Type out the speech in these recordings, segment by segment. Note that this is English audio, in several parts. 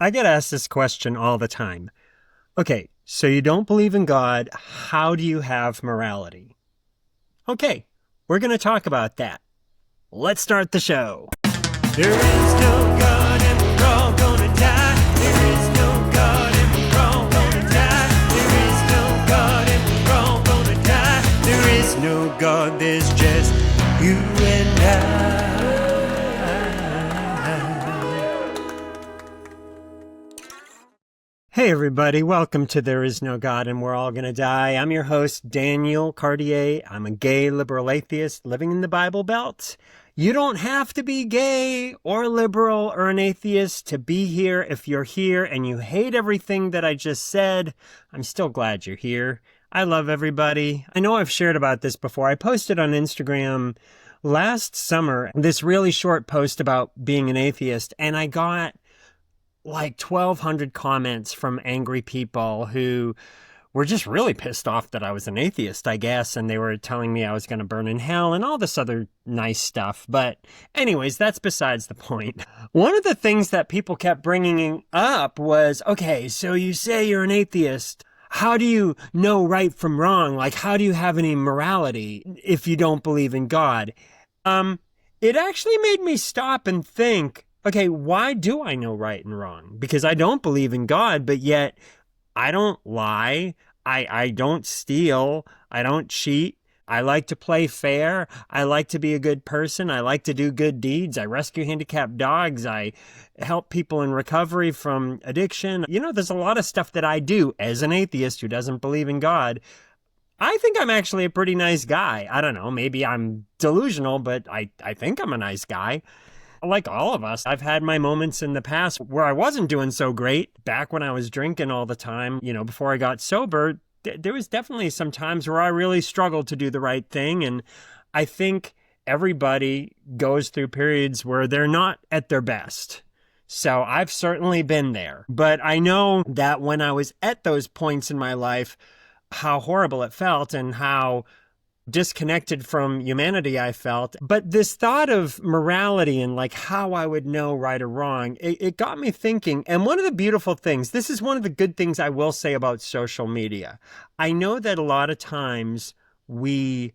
I get asked this question all the time. Okay, so you don't believe in God. How do you have morality? Okay, we're going to talk about that. Let's start the show. There is no God and we're all gonna die. There is no God and we're all gonna die. There is no God and we're all gonna die. There is no God, there's just you and I. Hey everybody, welcome to There Is No God and We're All Gonna Die. I'm your host, Daniel Cartier. I'm a gay liberal atheist living in the Bible Belt. You don't have to be gay or liberal or an atheist to be here. If you're here and you hate everything that I just said, I'm still glad you're here. I love everybody. I know I've shared about this before. I posted on Instagram last summer this really short post about being an atheist, and I got like 1,200 comments from angry people who were just really pissed off that I was an atheist, I guess, and they were telling me I was going to burn in hell and all this other nice stuff. But anyways, that's besides the point. One of the things that people kept bringing up was, okay, so you say you're an atheist. How do you know right from wrong? Like, how do you have any morality if you don't believe in God? It actually made me stop and think, okay, why do I know right and wrong? Because I don't believe in God, but yet I don't lie. I don't steal. I don't cheat. I like to play fair. I like to be a good person. I like to do good deeds. I rescue handicapped dogs. I help people in recovery from addiction. You know, there's a lot of stuff that I do as an atheist who doesn't believe in God. I think I'm actually a pretty nice guy. I don't know, maybe I'm delusional, but I think I'm a nice guy. Like all of us, I've had my moments in the past where I wasn't doing so great. Back when I was drinking all the time, you know, before I got sober, there was definitely some times where I really struggled to do the right thing. And I think everybody goes through periods where they're not at their best. So I've certainly been there. But I know that when I was at those points in my life, how horrible it felt and how disconnected from humanity I felt. But this thought of morality and like how I would know right or wrong, it got me thinking. And one of the beautiful things, this is one of the good things I will say about social media. I know that a lot of times we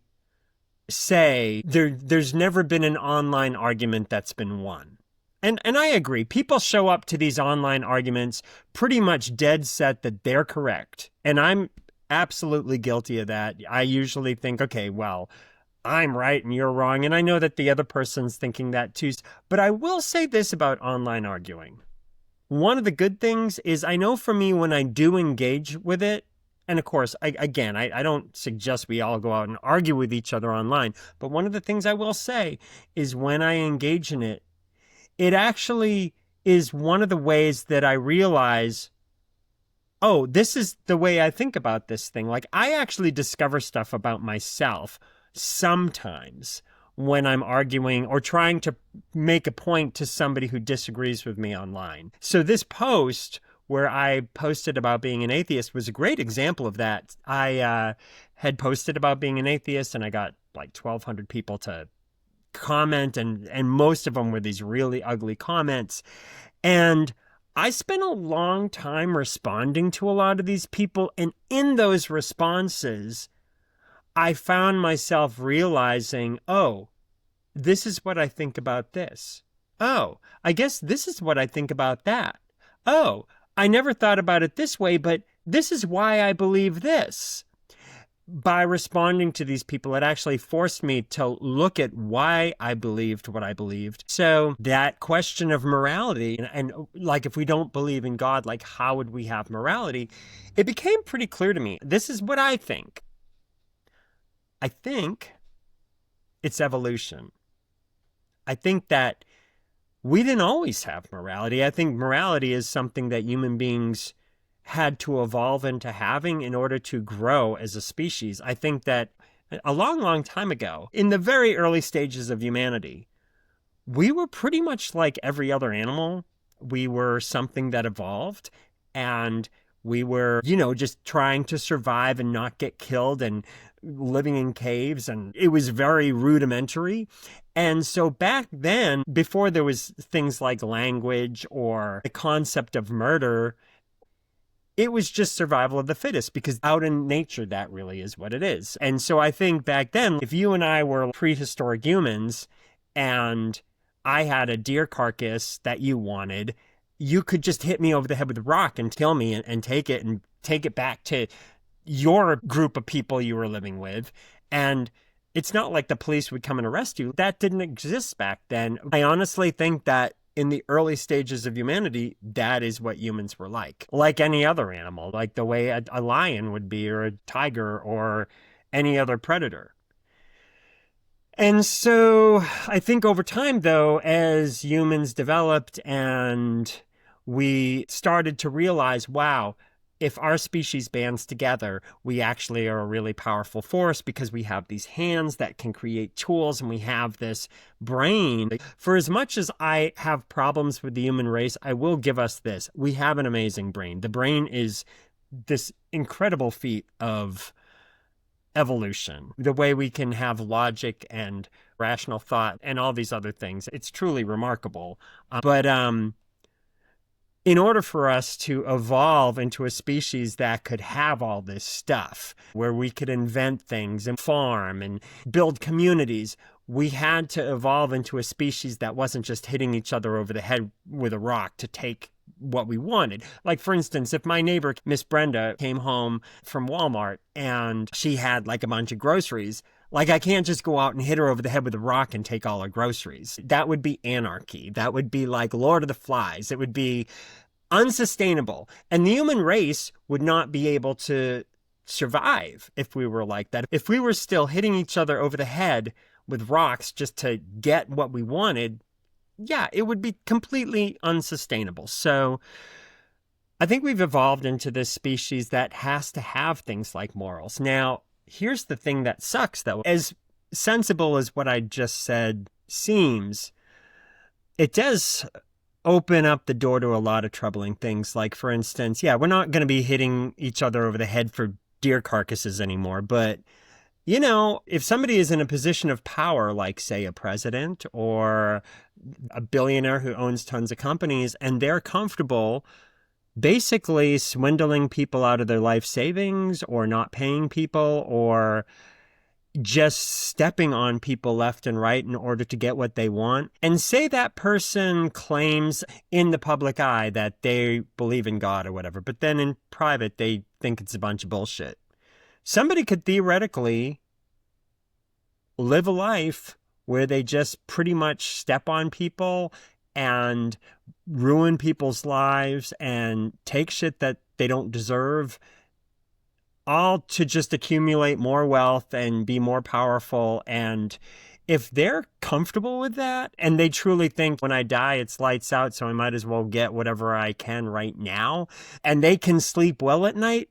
say there's never been an online argument that's been won. And I agree. People show up to these online arguments pretty much dead set that they're correct. And I'm absolutely guilty of that. I usually think, okay, well, I'm right and you're wrong. And I know that the other person's thinking that too. But I will say this about online arguing. One of the good things is I know for me when I do engage with it, and of course, I don't suggest we all go out and argue with each other online. But one of the things I will say is when I engage in it, it actually is one of the ways that I realize, oh, this is the way I think about this thing. Like, I actually discover stuff about myself sometimes when I'm arguing or trying to make a point to somebody who disagrees with me online. So this post where I posted about being an atheist was a great example of that. I had posted about being an atheist and I got like 1,200 people to comment, and most of them were these really ugly comments. And I spent a long time responding to a lot of these people, and in those responses, I found myself realizing, oh, this is what I think about this. Oh, I guess this is what I think about that. Oh, I never thought about it this way, but this is why I believe this. By responding to these people, it actually forced me to look at why I believed what I believed. So that question of morality, and like if we don't believe in God, like how would we have morality? It became pretty clear to me. This is what I think. I think it's evolution. I think that we didn't always have morality. I think morality is something that human beings had to evolve into having in order to grow as a species. I think that a long, long time ago, in the very early stages of humanity, we were pretty much like every other animal. We were something that evolved, and we were, just trying to survive and not get killed and living in caves, and it was very rudimentary. And so back then, before there was things like language or the concept of murder, it was just survival of the fittest, because out in nature, that really is what it is. And so I think back then, if you and I were prehistoric humans and I had a deer carcass that you wanted, you could just hit me over the head with a rock and kill me and take it back to your group of people you were living with. And it's not like the police would come and arrest you. That didn't exist back then. I honestly think that in the early stages of humanity, that is what humans were like any other animal, like the way a lion would be, or a tiger, or any other predator. And so I think over time, though, as humans developed and we started to realize, wow, if our species bands together, we actually are a really powerful force, because we have these hands that can create tools and we have this brain. For as much as I have problems with the human race, I will give us this. We have an amazing brain. The brain is this incredible feat of evolution. The way we can have logic and rational thought and all these other things. It's truly remarkable. But in order for us to evolve into a species that could have all this stuff, where we could invent things and farm and build communities, we had to evolve into a species that wasn't just hitting each other over the head with a rock to take what we wanted. Like, for instance, if my neighbor, Miss Brenda, came home from Walmart and she had like a bunch of groceries, like, I can't just go out and hit her over the head with a rock and take all her groceries. That would be anarchy. That would be like Lord of the Flies. It would be unsustainable. And the human race would not be able to survive if we were like that. If we were still hitting each other over the head with rocks just to get what we wanted, yeah, it would be completely unsustainable. So I think we've evolved into this species that has to have things like morals. Now, here's the thing that sucks, though. As sensible as what I just said seems, it does open up the door to a lot of troubling things. Like, for instance, yeah, we're not going to be hitting each other over the head for deer carcasses anymore. But, you know, if somebody is in a position of power, like, say, a president or a billionaire who owns tons of companies, and they're comfortable basically swindling people out of their life savings, or not paying people, or just stepping on people left and right in order to get what they want. And say that person claims in the public eye that they believe in God or whatever, but then in private, they think it's a bunch of bullshit. Somebody could theoretically live a life where they just pretty much step on people and ruin people's lives and take shit that they don't deserve, all to just accumulate more wealth and be more powerful. And if they're comfortable with that, and they truly think, when I die, it's lights out, so I might as well get whatever I can right now, and they can sleep well at night,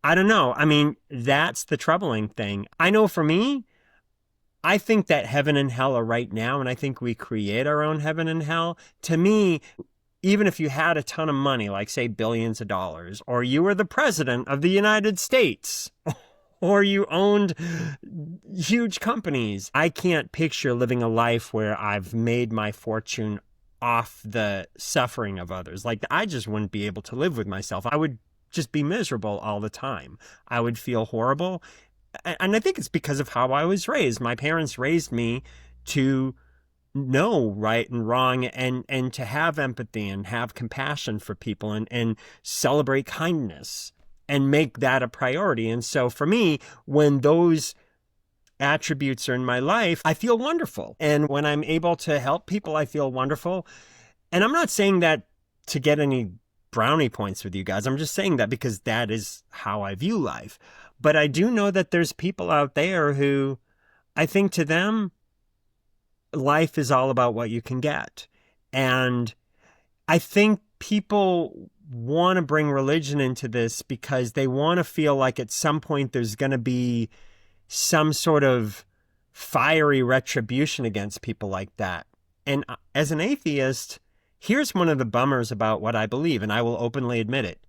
I don't know. I mean, that's the troubling thing. I know for me, I think that heaven and hell are right now, and I think we create our own heaven and hell. To me, even if you had a ton of money, like, say, billions of dollars, or you were the president of the United States, or you owned huge companies, I can't picture living a life where I've made my fortune off the suffering of others. Like, I just wouldn't be able to live with myself. I would just be miserable all the time. I would feel horrible. And I think it's because of how I was raised. My parents raised me to know right and wrong, and to have empathy and have compassion for people, and celebrate kindness and make that a priority. And so for me, when those attributes are in my life, I feel wonderful. And when I'm able to help people, I feel wonderful. And I'm not saying that to get any brownie points with you guys. I'm just saying that because that is how I view life. But I do know that there's people out there who, I think to them, life is all about what you can get. And I think people want to bring religion into this because they want to feel like at some point there's going to be some sort of fiery retribution against people like that. And as an atheist, here's one of the bummers about what I believe, and I will openly admit it.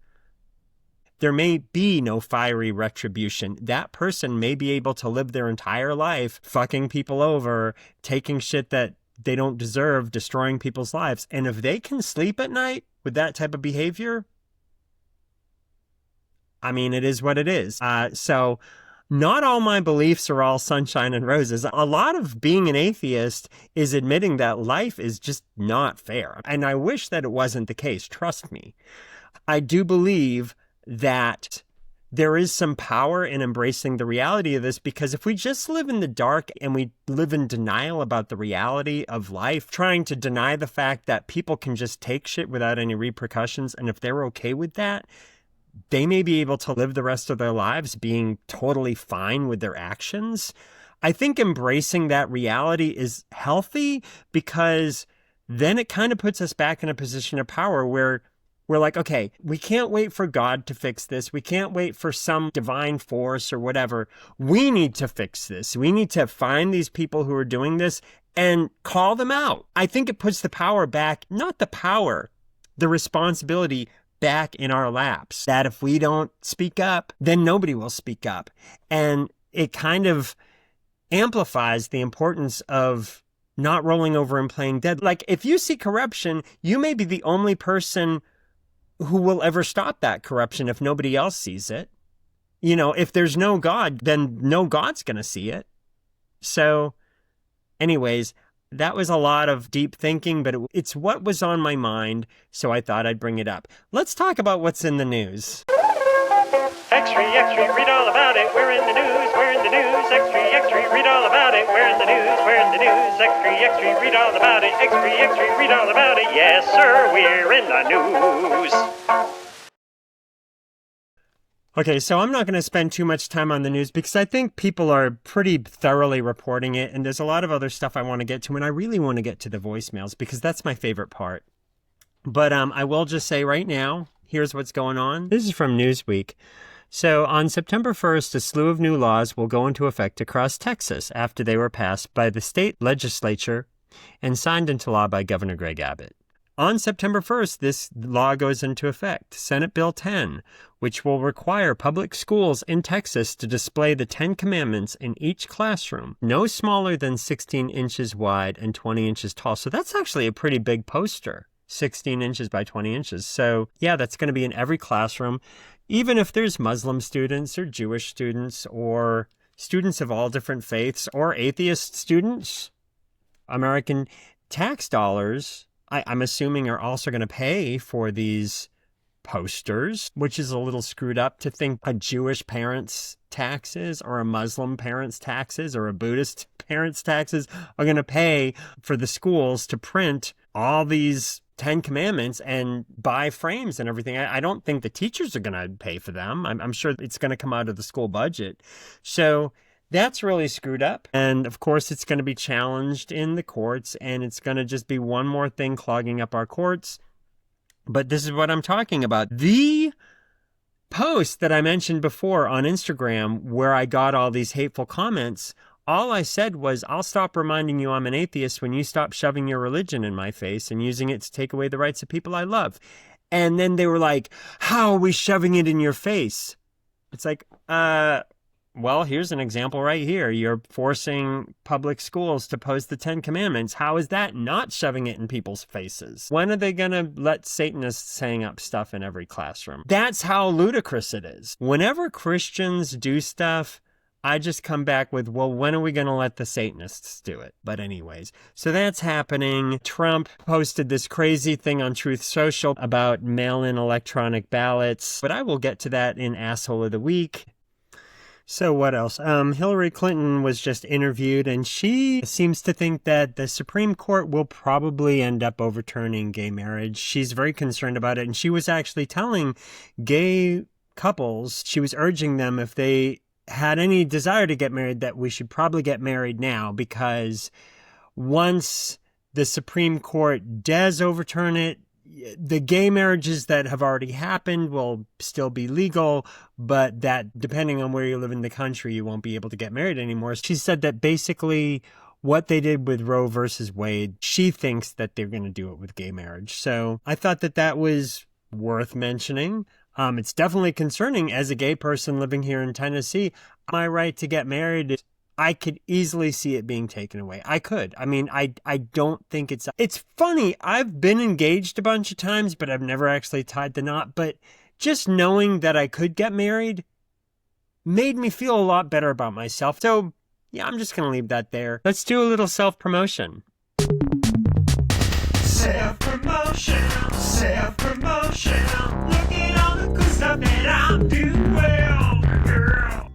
there may be no fiery retribution. That person may be able to live their entire life fucking people over, taking shit that they don't deserve, destroying people's lives. And if they can sleep at night with that type of behavior, I mean, it is what it is. So not all my beliefs are all sunshine and roses. A lot of being an atheist is admitting that life is just not fair. And I wish that it wasn't the case. Trust me. I do believe that there is some power in embracing the reality of this, because if we just live in the dark and we live in denial about the reality of life, trying to deny the fact that people can just take shit without any repercussions, and if they're okay with that, they may be able to live the rest of their lives being totally fine with their actions. I think embracing that reality is healthy, because then it kind of puts us back in a position of power where we're like, okay, we can't wait for God to fix this. We can't wait for some divine force or whatever. We need to fix this. We need to find these people who are doing this and call them out. I think it puts the power back, not the power, the responsibility back in our laps. That if we don't speak up, then nobody will speak up. And it kind of amplifies the importance of not rolling over and playing dead. Like, if you see corruption, you may be the only person who will ever stop that corruption if nobody else sees it. You know, if there's no God, then no God's going to see it. So anyways, that was a lot of deep thinking, but it's what was on my mind, so I thought I'd bring it up. Let's talk about what's in the news. X-ray, read all about it. We're in the news, we're in the news. X-ray, read all about it. We're in the news, we're in the news. X-ray, read all about it. X-ray, read all about it. Yes, sir, we're in the news. Okay, so I'm not going to spend too much time on the news because I think people are pretty thoroughly reporting it, and there's a lot of other stuff I want to get to, and I really want to get to the voicemails because that's my favorite part. But I will just say right now, here's what's going on. This is from Newsweek. So on September 1st, a slew of new laws will go into effect across Texas after they were passed by the state legislature and signed into law by Governor Greg Abbott. On September 1st, this law goes into effect. Senate Bill 10, which will require public schools in Texas to display the 10 Commandments in each classroom, no smaller than 16 inches wide and 20 inches tall. So that's actually a pretty big poster, 16 inches by 20 inches. So yeah, that's going to be in every classroom, even if there's Muslim students or Jewish students or students of all different faiths or atheist students. American tax dollars, I'm assuming, are also going to pay for these posters, which is a little screwed up to think a Jewish parent's taxes or a Muslim parent's taxes or a Buddhist parent's taxes are going to pay for the schools to print all these 10 Commandments and buy frames and everything. I don't think the teachers are going to pay for them. I'm sure it's going to come out of the school budget. So that's really screwed up. And of course, it's going to be challenged in the courts, and it's going to just be one more thing clogging up our courts. But this is what I'm talking about. The post that I mentioned before on Instagram, where I got all these hateful comments, all I said was, I'll stop reminding you I'm an atheist when you stop shoving your religion in my face and using it to take away the rights of people I love. And then they were like, how are we shoving it in your face? It's like, well, here's an example right here. You're forcing public schools to post the 10 Commandments. How is that not shoving it in people's faces? When are they going to let Satanists hang up stuff in every classroom? That's how ludicrous it is. Whenever Christians do stuff, I just come back with, well, when are we going to let the Satanists do it? But anyways, so that's happening. Trump posted this crazy thing on Truth Social about mail-in electronic ballots, but I will get to that in Asshole of the Week. So what else? Hillary Clinton was just interviewed, and she seems to think that the Supreme Court will probably end up overturning gay marriage. She's very concerned about it, and she was actually telling gay couples, she was urging them, if they had any desire to get married, that we should probably get married now, because once the Supreme Court does overturn it, the gay marriages that have already happened will still be legal, but that depending on where you live in the country, you won't be able to get married anymore. She said that basically what they did with Roe versus Wade, she thinks that they're going to do it with gay marriage. So I thought that that was worth mentioning. It's definitely concerning as a gay person living here in Tennessee. My right to get married, I could easily see it being taken away. I could. I mean, I don't think it's funny. I've been engaged a bunch of times, but I've never actually tied the knot. But just knowing that I could get married made me feel a lot better about myself. So yeah, I'm just going to leave that there. Let's do a little self-promotion. Self-promotion, self-promotion. Look at all the cool stuff that I'm doing well, girl.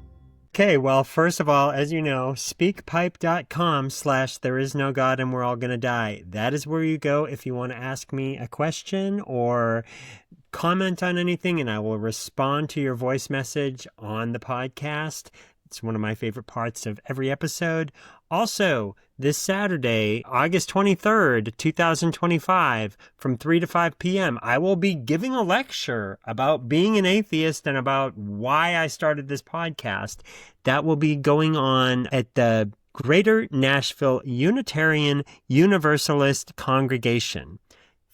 Okay, well, first of all, as you know, speakpipe.com/thereisnogod and we're all gonna die. That is where you go if you want to ask me a question or comment on anything, and I will respond to your voice message on the podcast. It's one of my favorite parts of every episode. Also, this Saturday, August 23rd, 2025, from 3 to 5 p.m., I will be giving a lecture about being an atheist and about why I started this podcast. That will be going on at the Greater Nashville Unitarian Universalist Congregation,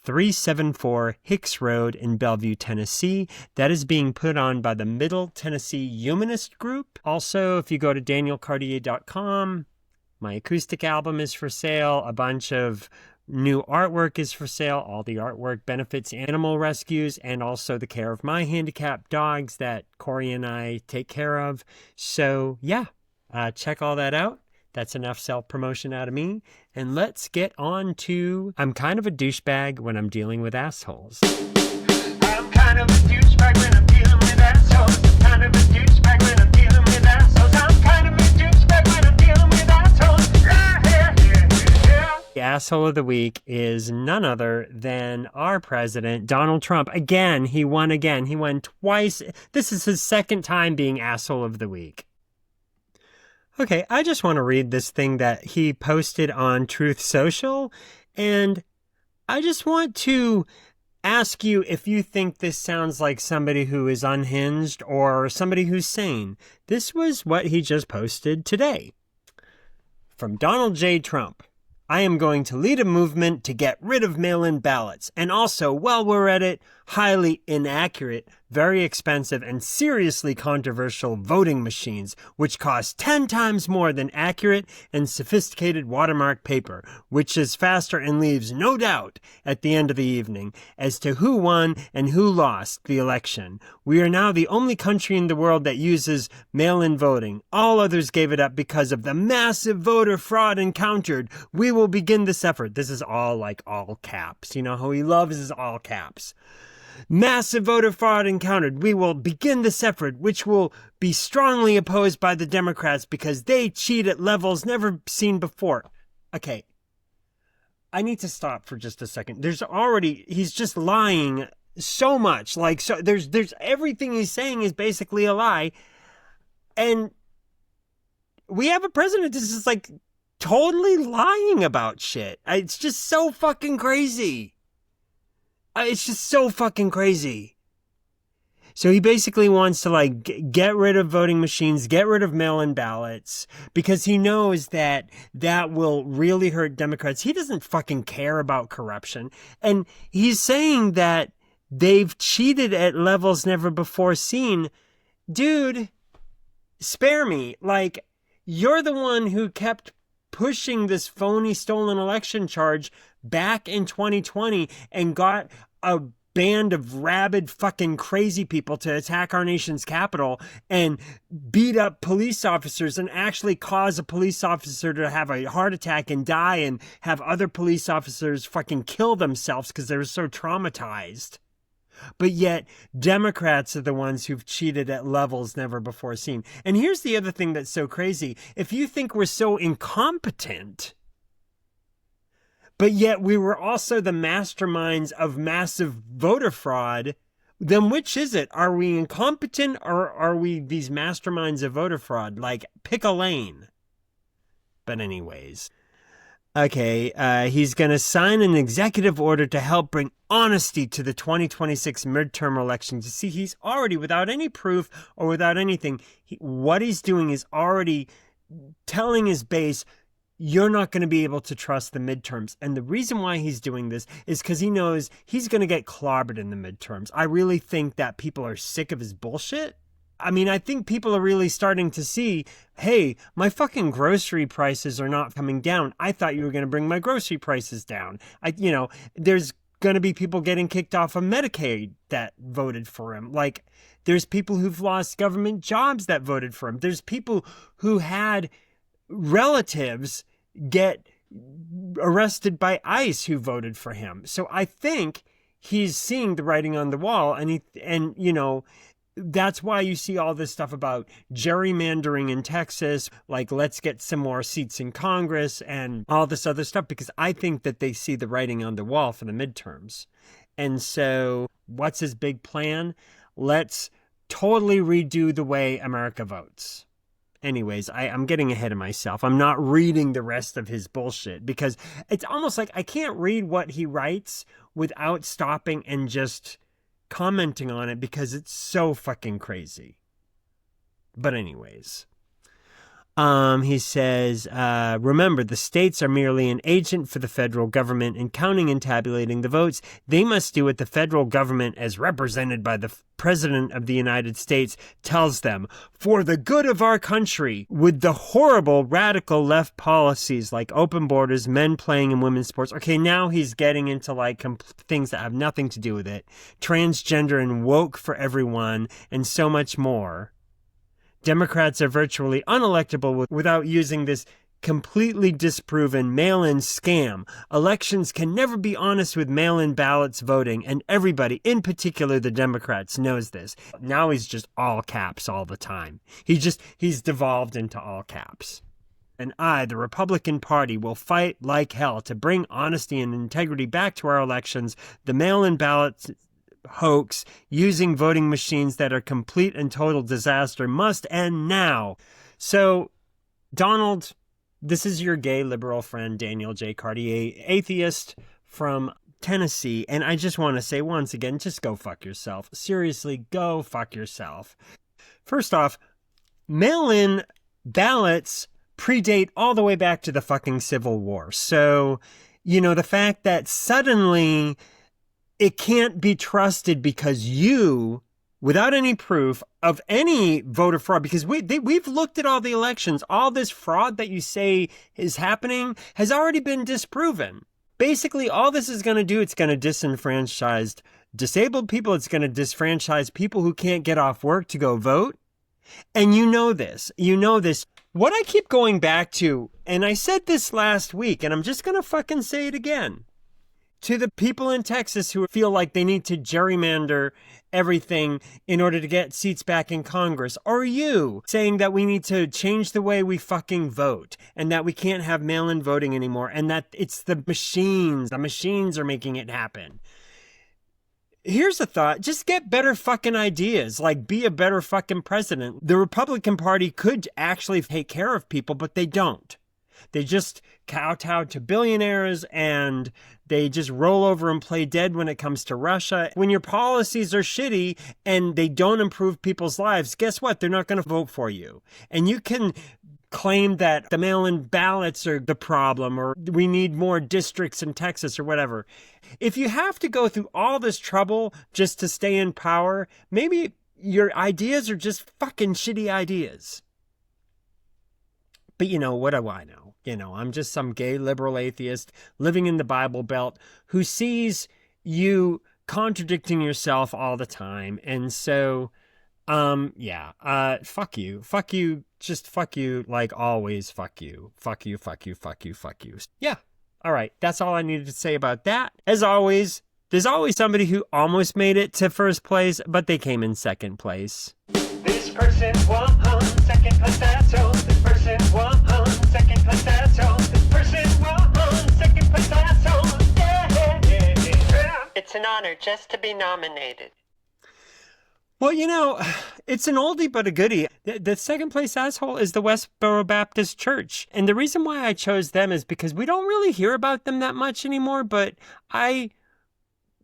374 Hicks Road in Bellevue, Tennessee. That is being put on by the Middle Tennessee Humanist Group. Also, if you go to danielcartier.com, my acoustic album is for sale. A bunch of new artwork is for sale. All the artwork benefits animal rescues and also the care of my handicapped dogs that Corey and I take care of. So yeah, check all that out. That's enough self-promotion out of me. And let's get on to... I'm kind of a douchebag when I'm dealing with assholes. I'm kind of a douchebag when I'm dealing with assholes. I'm kind of a douchebag when I'm dealing with assholes. I'm kind of a douchebag when I'm dealing with assholes. The asshole of the week is none other than our president, Donald Trump. Again. He won twice. This is his second time being asshole of the week. Okay, I just want to read this thing that he posted on Truth Social, and I just want to ask you if you think this sounds like somebody who is unhinged or somebody who's sane. This was what he just posted today. From Donald J. Trump. I am going to lead a movement to get rid of mail-in ballots, and also, while we're at it, highly inaccurate, very expensive, and seriously controversial voting machines, which cost 10 times more than accurate and sophisticated watermark paper, which is faster and leaves no doubt at the end of the evening as to who won and who lost the election. We are now the only country in the world that uses mail-in voting. All others gave it up because of the massive voter fraud encountered. We will begin this effort. This is all caps. You know how he loves his all caps. Massive voter fraud encountered. We will begin this effort, which will be strongly opposed by the Democrats because they cheat at levels never seen before. Okay. I need to stop for just a second. He's just lying so much. There's everything he's saying is basically a lie. And we have a president that's just totally lying about shit. It's just so fucking crazy. It's just so fucking crazy. So he basically wants to get rid of voting machines, get rid of mail-in ballots, because he knows that will really hurt Democrats. He doesn't fucking care about corruption. And he's saying that they've cheated at levels never before seen. Dude, spare me. You're the one who kept pushing this phony stolen election charge back in 2020 and got a band of rabid fucking crazy people to attack our nation's capital and beat up police officers and actually cause a police officer to have a heart attack and die and have other police officers fucking kill themselves because they were so traumatized. But yet, Democrats are the ones who've cheated at levels never before seen. And here's the other thing that's so crazy. If you think we're so incompetent, but yet we were also the masterminds of massive voter fraud, then which is it? Are we incompetent or are we these masterminds of voter fraud? Pick a lane. But anyways... Okay, he's going to sign an executive order to help bring honesty to the 2026 midterm elections. You see, he's already, without any proof or without anything, what he's doing is already telling his base, you're not going to be able to trust the midterms. And the reason why he's doing this is because he knows he's going to get clobbered in the midterms. I really think that people are sick of his bullshit. I mean, I think people are really starting to see, hey, my fucking grocery prices are not coming down. I thought you were going to bring my grocery prices down. There's going to be people getting kicked off of Medicaid that voted for him. Like, there's people who've lost government jobs that voted for him. There's people who had relatives get arrested by ICE who voted for him. So I think he's seeing the writing on the wall, and that's why you see all this stuff about gerrymandering in Texas, like let's get some more seats in Congress and all this other stuff, because I think that they see the writing on the wall for the midterms. And so what's his big plan? Let's totally redo the way America votes. Anyways, I'm getting ahead of myself. I'm not reading the rest of his bullshit because it's almost like I can't read what he writes without stopping and just commenting on it because it's so fucking crazy. But anyways, he says, remember, the states are merely an agent for the federal government in counting and tabulating the votes. They must do what the federal government, as represented by the President of the United States, tells them for the good of our country. With the horrible radical left policies like open borders, men playing in women's sports. Okay, now he's getting into like things that have nothing to do with it. Transgender and woke for everyone and so much more. Democrats are virtually unelectable without using this completely disproven mail-in scam. Elections can never be honest with mail-in ballots voting, and everybody, in particular the Democrats, knows this. Now he's just all caps all the time. He's devolved into all caps. And I, the Republican Party, will fight like hell to bring honesty and integrity back to our elections. The mail-in ballots hoax using voting machines that are complete and total disaster must end now. So, Donald, this is your gay liberal friend, Daniel J. Cartier, atheist from Tennessee. And I just want to say once again, just go fuck yourself. Seriously, go fuck yourself. First off, mail-in ballots predate all the way back to the fucking Civil War. So, the fact that suddenly it can't be trusted because you, without any proof of any voter fraud, because we've looked at all the elections, all this fraud that you say is happening has already been disproven. Basically, all this is going to do, it's going to disenfranchise disabled people. It's going to disfranchise people who can't get off work to go vote. And you know this. What I keep going back to, and I said this last week, and I'm just going to fucking say it again. To the people in Texas who feel like they need to gerrymander everything in order to get seats back in Congress, or you saying that we need to change the way we fucking vote and that we can't have mail-in voting anymore and that it's the machines are making it happen. Here's a thought. Just get better fucking ideas. Like, be a better fucking president. The Republican Party could actually take care of people, but they don't. They just kowtow to billionaires and they just roll over and play dead when it comes to Russia. When your policies are shitty and they don't improve people's lives, guess what? They're not going to vote for you. And you can claim that the mail-in ballots are the problem or we need more districts in Texas or whatever. If you have to go through all this trouble just to stay in power, maybe your ideas are just fucking shitty ideas. But what do I know? I'm just some gay liberal atheist living in the Bible Belt who sees you contradicting yourself all the time. And so, fuck you, just fuck you, like always, fuck you. Yeah. All right. That's all I needed to say about that. As always, there's always somebody who almost made it to first place, but they came in second place. This person won second place, that's all. This person won second place, that's all. This person won second place, that's all. Yeah. It's an honor just to be nominated. Well, it's an oldie but a goodie. The second place asshole is the Westboro Baptist Church. And the reason why I chose them is because we don't really hear about them that much anymore, but I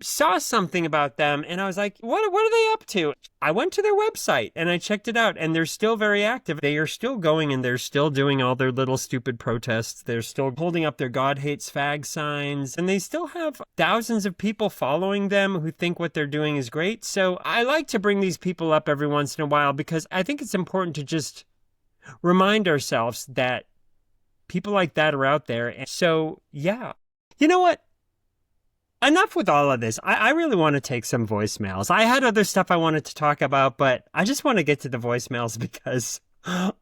saw something about them and I was like, what are they up to? I went to their website and I checked it out, and they're still very active. They are still going and they're still doing all their little stupid protests. They're still holding up their God hates fag signs, and they still have thousands of people following them who think what they're doing is great. So I like to bring these people up every once in a while because I think it's important to just remind ourselves that people like that are out there. And so, yeah. You know what? Enough with all of this. I really want to take some voicemails. I had other stuff I wanted to talk about, but I just want to get to the voicemails because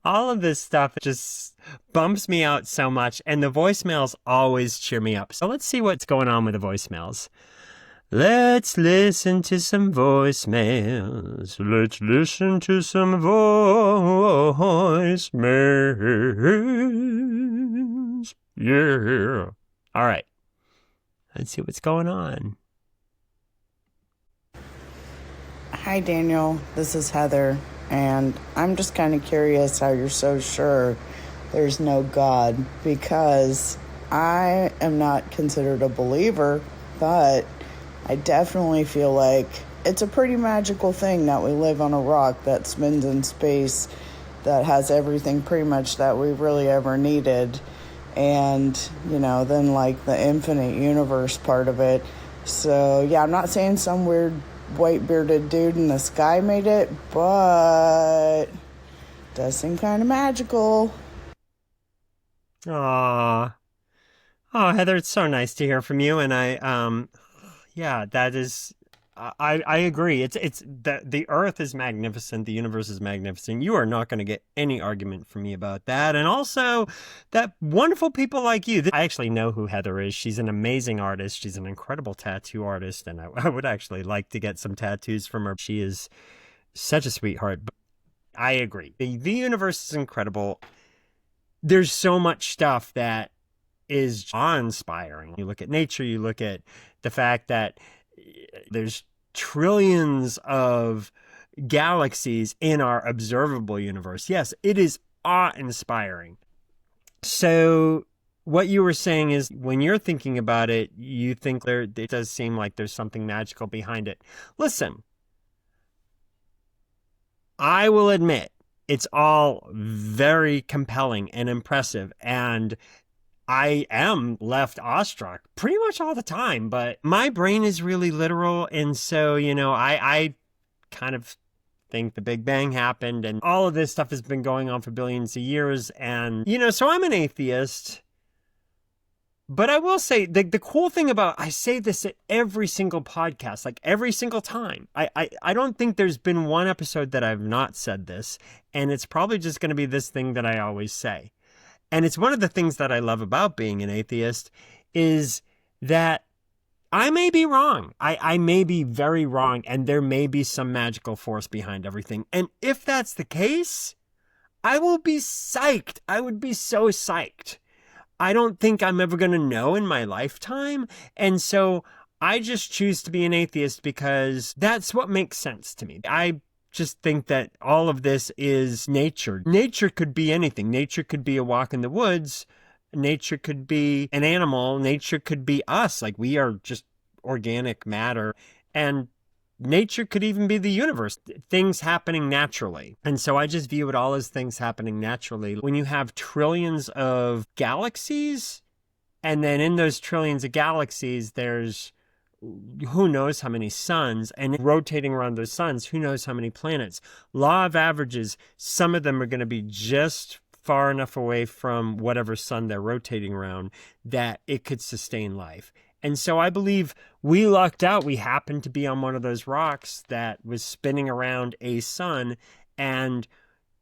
all of this stuff just bumps me out so much, and the voicemails always cheer me up. So let's see what's going on with the voicemails. Let's listen to some voicemails. Let's listen to some voicemails. Yeah. All right. Let's see what's going on. Hi, Daniel. This is Heather, and I'm just kind of curious how you're so sure there's no God, because I am not considered a believer, but I definitely feel like it's a pretty magical thing that we live on a rock that spins in space, that has everything pretty much that we really ever needed. And, then like the infinite universe part of it. So, yeah, I'm not saying some weird white bearded dude in the sky made it, but it does seem kind of magical. Aww. Oh, Heather, it's so nice to hear from you. And yeah, that is, I agree. It's the earth is magnificent. The universe is magnificent. You are not going to get any argument from me about that. And also that wonderful people like you. I actually know who Heather is. She's an amazing artist. She's an incredible tattoo artist. And I would actually like to get some tattoos from her. She is such a sweetheart. But I agree. The universe is incredible. There's so much stuff that is awe-inspiring. You look at nature, you look at the fact that there's trillions of galaxies in our observable universe. Yes, it is awe-inspiring. So what you were saying is when you're thinking about it, you think it does seem like there's something magical behind it. Listen, I will admit it's all very compelling and impressive, and I am left awestruck pretty much all the time, but my brain is really literal. And so, I kind of think the Big Bang happened and all of this stuff has been going on for billions of years. And, so I'm an atheist. But I will say the cool thing about, I say this at every single podcast, like every single time. I don't think there's been one episode that I've not said this. And it's probably just going to be this thing that I always say. And it's one of the things that I love about being an atheist is that I may be wrong. I may be very wrong, and there may be some magical force behind everything. And if that's the case, I will be psyched. I would be so psyched. I don't think I'm ever going to know in my lifetime. And so I just choose to be an atheist because that's what makes sense to me. I just think that all of this is nature. Nature could be anything. Nature could be a walk in the woods. Nature could be an animal. Nature could be us. Like, we are just organic matter. And nature could even be the universe. Things happening naturally. And so I just view it all as things happening naturally. When you have trillions of galaxies, and then in those trillions of galaxies, there's who knows how many suns, and rotating around those suns, who knows how many planets. Law of averages, some of them are going to be just far enough away from whatever sun they're rotating around that it could sustain life. And so I believe we lucked out. We happened to be on one of those rocks that was spinning around a sun, and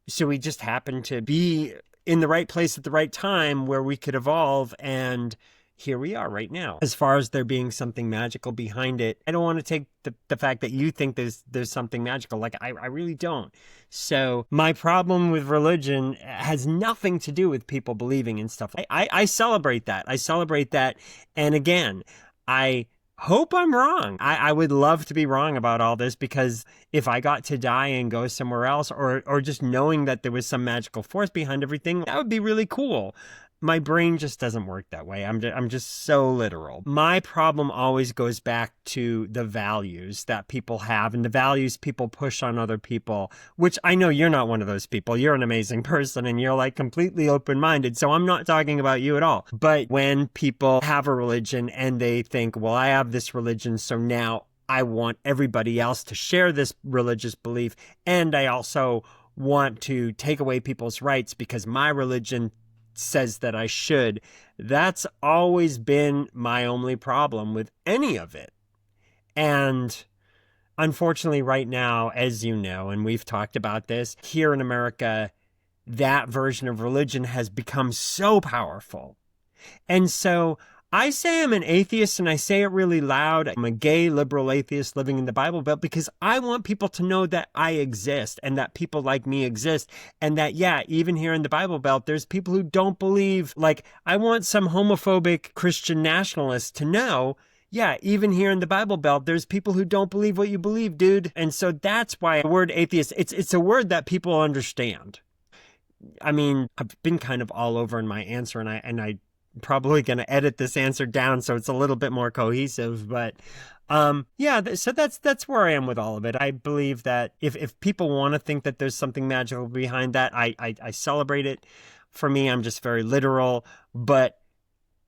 so we just happened to be in the right place at the right time where we could evolve, and here we are right now. As far as there being something magical behind it, I don't want to take the fact that you think there's something magical. Like, I really don't. So my problem with religion has nothing to do with people believing in stuff. I celebrate that. I celebrate that. And again, I hope I'm wrong. I would love to be wrong about all this, because if I got to die and go somewhere else, or just knowing that there was some magical force behind everything, that would be really cool. my brain just doesn't work that way. I'm just so literal. My problem always goes back to the values that people have and the values people push on other people, which I know you're not one of those people. You're an amazing person and you're like completely open-minded. So I'm not talking about you at all. But when people have a religion and they think, well, I have this religion, so now I want everybody else to share this religious belief. And I also want to take away people's rights because my religion says that I should. That's always been my only problem with any of it. And unfortunately, right now, as you know, and we've talked about this, here in America, that version of religion has become so powerful. And so I say I'm an atheist, and I say it really loud. I'm a gay, liberal atheist living in the Bible Belt because I want people to know that I exist and that people like me exist. And that, yeah, even here in the Bible Belt, there's people who don't believe. Like, I want some homophobic Christian nationalists to know, yeah, even here in the Bible Belt, there's people who don't believe what you believe, dude. And so that's why the word atheist, it's a word that people understand. I mean, I've been kind of all over in my answer, and I probably going to edit this answer down so it's a little bit more cohesive, but yeah, so that's where I am with all of it. I believe that if people want to think that there's something magical behind that, I celebrate it. For me, I'm just very literal, but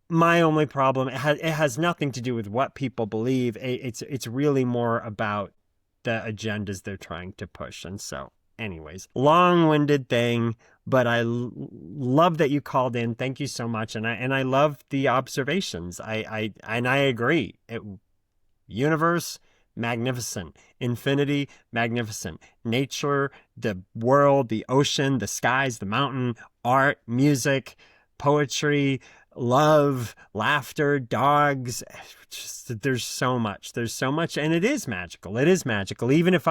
my only problem, it has nothing to do with what people believe. It's really more about the agendas they're trying to push. And so anyways, long-winded thing, but I love that you called in. Thank you so much. And I love the observations. I agree. Universe, magnificent. Infinity, magnificent. Nature, the world, the ocean, the skies, the mountain, art, music, poetry, love, laughter, dogs. Just, there's so much, and it is magical. Even if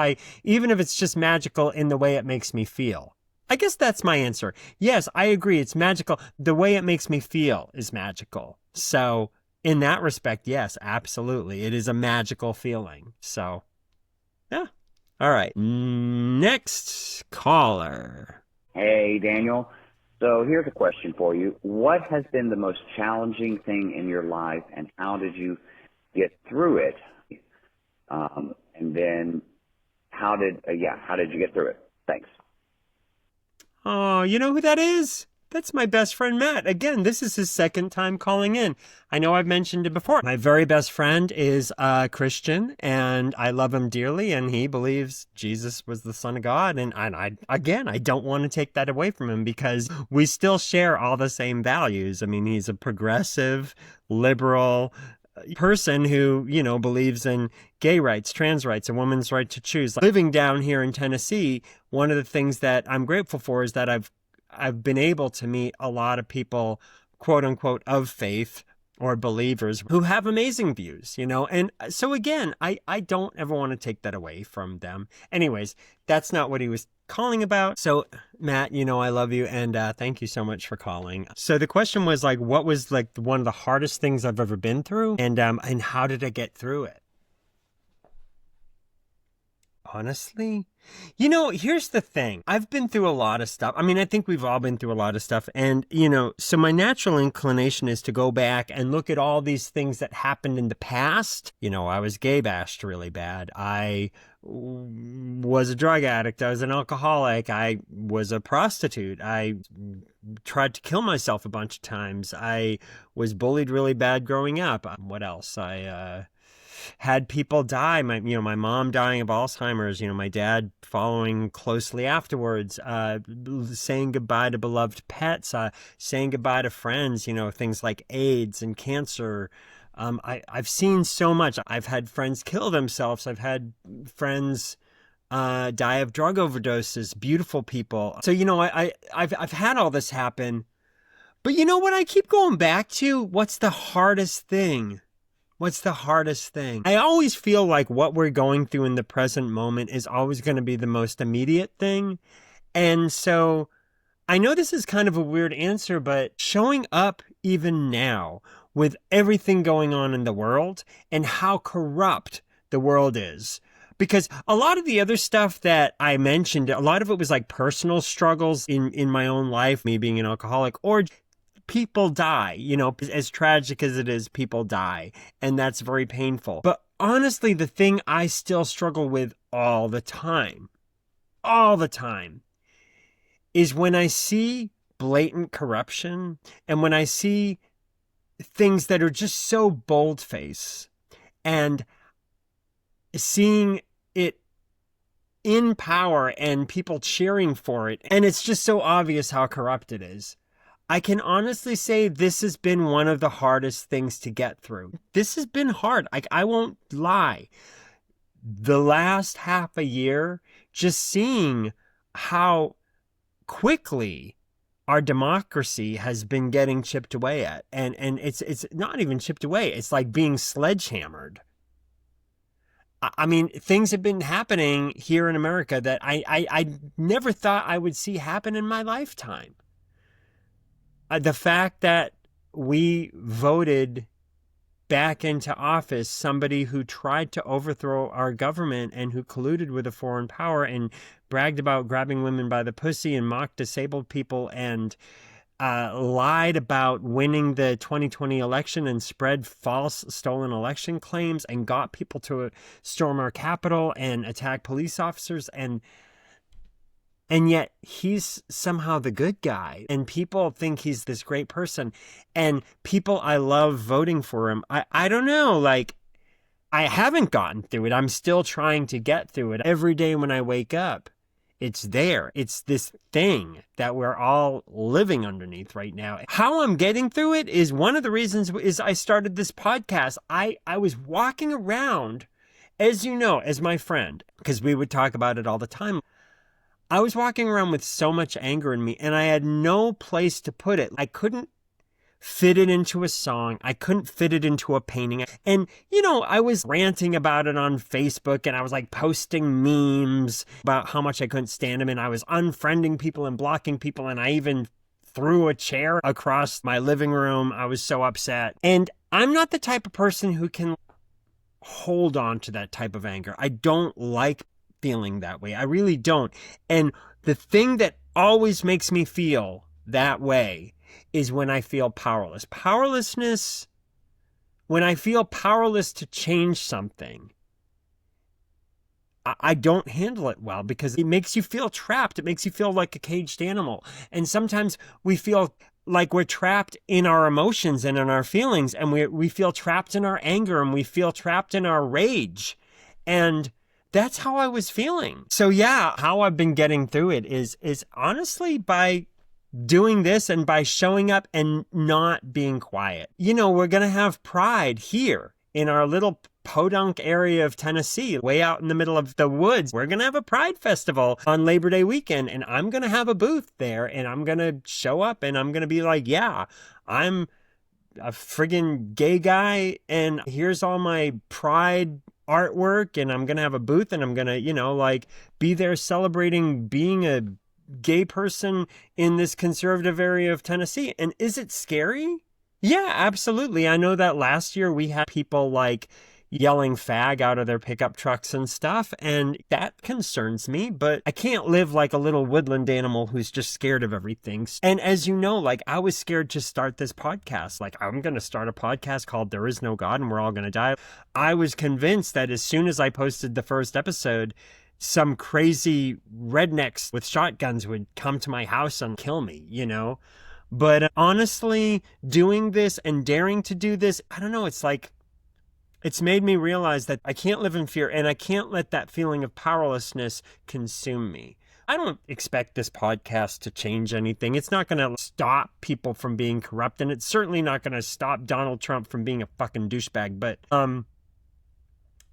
it's just magical in the way it makes me feel. I guess that's my answer. Yes, I agree. It's magical. The way it makes me feel is magical. So in that respect, yes, absolutely. It is a magical feeling. So yeah. All right. Next caller. Hey, Daniel. So here's a question for you. What has been the most challenging thing in your life, and how did you get through it? And then how did you get through it? Thanks. Oh, you know who that is? That's my best friend, Matt. Again, this is his second time calling in. I know I've mentioned it before. My very best friend is a Christian, and I love him dearly, and he believes Jesus was the Son of God. And I don't want to take that away from him because we still share all the same values. I mean, he's a progressive, liberal person who, believes in gay rights, trans rights, a woman's right to choose. Living down here in Tennessee, one of the things that I'm grateful for is that I've been able to meet a lot of people, quote unquote, of faith or believers who have amazing views, and so again, I don't ever want to take that away from them. Anyways, that's not what he was calling about. So Matt, I love you, and thank you so much for calling. So the question was like, what was like one of the hardest things I've ever been through, and how did I get through it? Honestly, here's the thing. I've been through a lot of stuff. I mean, I think we've all been through a lot of stuff. And, so my natural inclination is to go back and look at all these things that happened in the past. I was gay bashed really bad. I was a drug addict. I was an alcoholic. I was a prostitute. I tried to kill myself a bunch of times. I was bullied really bad growing up. What else? I had people die. My mom dying of Alzheimer's, my dad following closely afterwards, saying goodbye to beloved pets, saying goodbye to friends, things like AIDS and cancer. I've seen so much. I've had friends kill themselves. I've had friends die of drug overdoses, beautiful people. So, I've had all this happen. But you know what I keep going back to? What's the hardest thing? What's the hardest thing? I always feel like what we're going through in the present moment is always going to be the most immediate thing. And so I know this is kind of a weird answer, but showing up even now with everything going on in the world and how corrupt the world is. Because a lot of the other stuff that I mentioned, a lot of it was like personal struggles in my own life, me being an alcoholic, or people die, as tragic as it is, people die. And that's very painful. But honestly, the thing I still struggle with all the time, is when I see blatant corruption and when I see things that are just so bold-faced and seeing it in power and people cheering for it, and it's just so obvious how corrupt it is. I can honestly say this has been one of the hardest things to get through. This has been hard. I won't lie. The last half a year, just seeing how quickly our democracy has been getting chipped away at. And it's not even chipped away. It's like being sledgehammered. I mean, things have been happening here in America that I never thought I would see happen in my lifetime. The fact that we voted back into office somebody who tried to overthrow our government and who colluded with a foreign power and bragged about grabbing women by the pussy and mocked disabled people and lied about winning the 2020 election and spread false stolen election claims and got people to storm our Capitol and attack police officers, and yet he's somehow the good guy, and people think he's this great person, and people I love voting for him. I don't know, like, I haven't gotten through it. I'm still trying to get through it. Every day when I wake up, it's there. It's this thing that we're all living underneath right now. How I'm getting through it is one of the reasons is I started this podcast. I was walking around, as you know, as my friend, because we would talk about it all the time. I was walking around with so much anger in me, and I had no place to put it. I couldn't fit it into a song. I couldn't fit it into a painting. And, I was ranting about it on Facebook, and I was like posting memes about how much I couldn't stand them, and I was unfriending people and blocking people, and I even threw a chair across my living room. I was so upset. And I'm not the type of person who can hold on to that type of anger. I don't like feeling that way. I really don't. And the thing that always makes me feel that way is when I feel powerless. Powerlessness, when I feel powerless to change something, I don't handle it well because it makes you feel trapped. It makes you feel like a caged animal. And sometimes we feel like we're trapped in our emotions and in our feelings, and we feel trapped in our anger, and we feel trapped in our rage. And that's how I was feeling. So yeah, how I've been getting through it is honestly by doing this and by showing up and not being quiet. We're going to have Pride here in our little podunk area of Tennessee, way out in the middle of the woods. We're going to have a Pride festival on Labor Day weekend, and I'm going to have a booth there, and I'm going to show up, and I'm going to be like, yeah, I'm a friggin' gay guy, and here's all my Pride artwork, and I'm going to have a booth, and I'm going to, be there celebrating being a gay person in this conservative area of Tennessee. And is it scary? Yeah, absolutely. I know that last year we had people yelling fag out of their pickup trucks and stuff, and that concerns me, but I can't live like a little woodland animal who's just scared of everything. And as you know, I was scared to start this podcast. I'm going to start a podcast called There Is No God and We're All Going to Die. I was convinced that as soon as I posted the first episode, some crazy rednecks with shotguns would come to my house and kill me, But honestly, doing this and daring to do this, I don't know, it's made me realize that I can't live in fear, and I can't let that feeling of powerlessness consume me. I don't expect this podcast to change anything. It's not going to stop people from being corrupt, and it's certainly not going to stop Donald Trump from being a fucking douchebag. But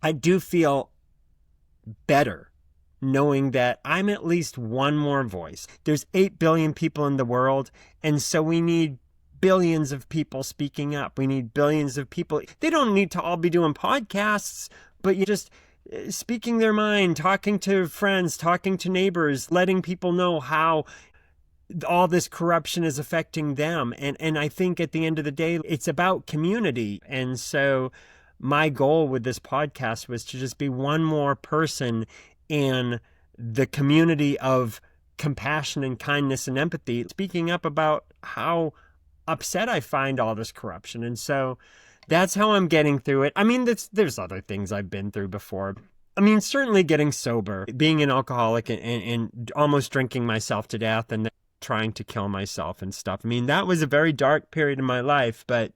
I do feel better knowing that I'm at least one more voice. There's 8 billion people in the world, and so we need billions of people speaking up. We need billions of people. They don't need to all be doing podcasts, but you just speaking their mind, talking to friends, talking to neighbors, letting people know how all this corruption is affecting them. And I think at the end of the day, it's about community. And so my goal with this podcast was to just be one more person in the community of compassion and kindness and empathy, speaking up about how upset I find all this corruption. And so that's how I'm getting through it. I mean, there's other things I've been through before. I mean, certainly getting sober, being an alcoholic and almost drinking myself to death and then trying to kill myself and stuff. I mean, that was a very dark period in my life, but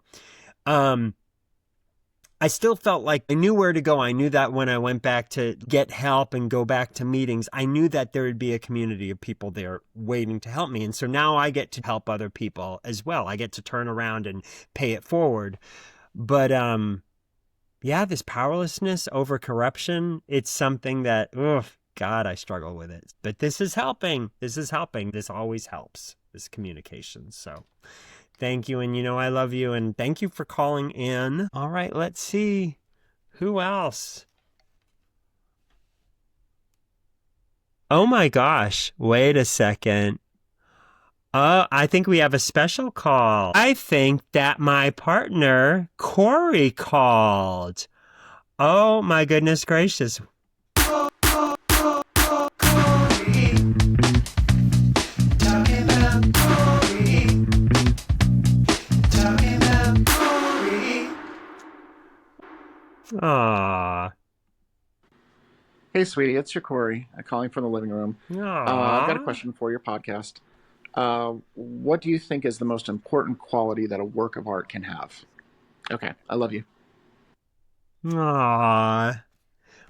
I still felt like I knew where to go. I knew that when I went back to get help and go back to meetings, I knew that there would be a community of people there waiting to help me. And so now I get to help other people as well. I get to turn around and pay it forward. But yeah, this powerlessness over corruption, it's something that, oh, God, I struggle with it. But this is helping. This is helping. This always helps, this communication. So thank you. And you know, I love you. And thank you for calling in. All right, let's see. Who else? Oh my gosh. Wait a second. Oh, I think we have a special call. I think that my partner, Corey, called. Oh my goodness gracious. Aww. Hey, sweetie, it's your Corey, calling from the living room. I've got a question for your podcast. What do you think is the most important quality that a work of art can have? Okay, I love you. Aww.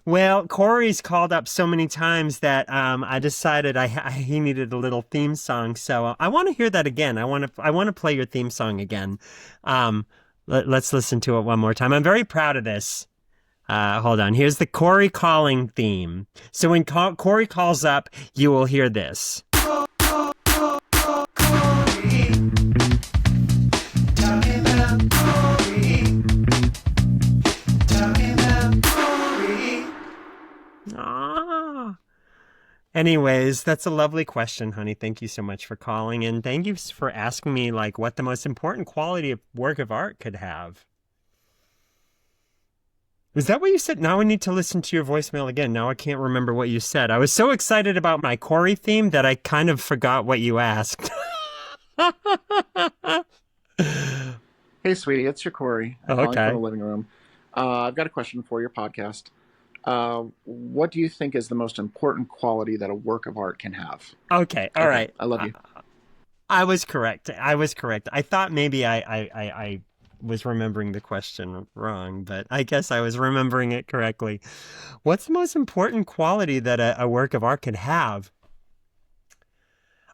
Well, Corey's called up so many times that I decided he needed a little theme song. So I want to hear that again. I want to play your theme song again. Let's listen to it one more time. I'm very proud of this. Hold on. Here's the Corey calling theme. So when Corey calls up, you will hear this. Anyways, that's a lovely question, honey. Thank you so much for calling, and thank you for asking me like what the most important quality of work of art could have. Was that what you said? Now I need to listen to your voicemail again. Now I can't remember what you said. I was so excited about my Corey theme that I kind of forgot what you asked. Hey, sweetie, it's your Corey. Calling from the living room. I've got a question for your podcast. What do you think is the most important quality that a work of art can have? Okay, all right. I love you. I was correct. I thought maybe I was remembering the question wrong, but I guess I was remembering it correctly. What's the most important quality that a work of art can have?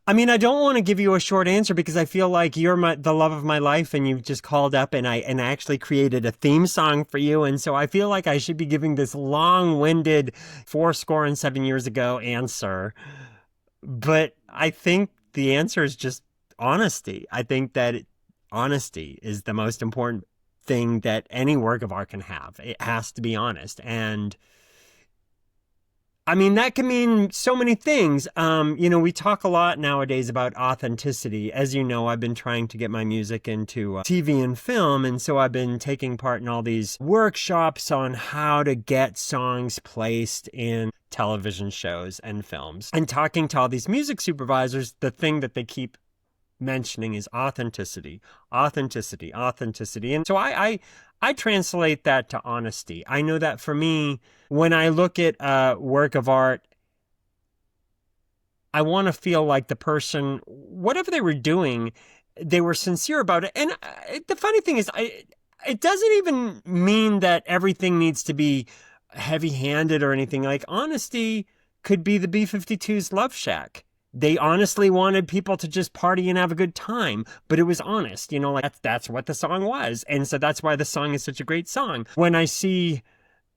I mean, I don't want to give you a short answer because I feel like you're the love of my life and you've just called up and I actually created a theme song for you. And so I feel like I should be giving this long-winded 7 years ago answer. But I think the answer is just honesty. I think that honesty is the most important thing that any work of art can have. It has to be honest. And I mean, that can mean so many things. We talk a lot nowadays about authenticity. As you know, I've been trying to get my music into TV and film. And so I've been taking part in all these workshops on how to get songs placed in television shows and films. And talking to all these music supervisors, the thing that they keep mentioning is authenticity. And so I translate that to honesty. I know that for me, when I look at a work of art, I want to feel like the person, whatever they were doing, they were sincere about it. And the funny thing is, it doesn't even mean that everything needs to be heavy-handed or anything. Like, honesty could be the B-52's Love Shack. They honestly wanted people to just party and have a good time, but it was honest, like that's what the song was. And so that's why the song is such a great song. When I see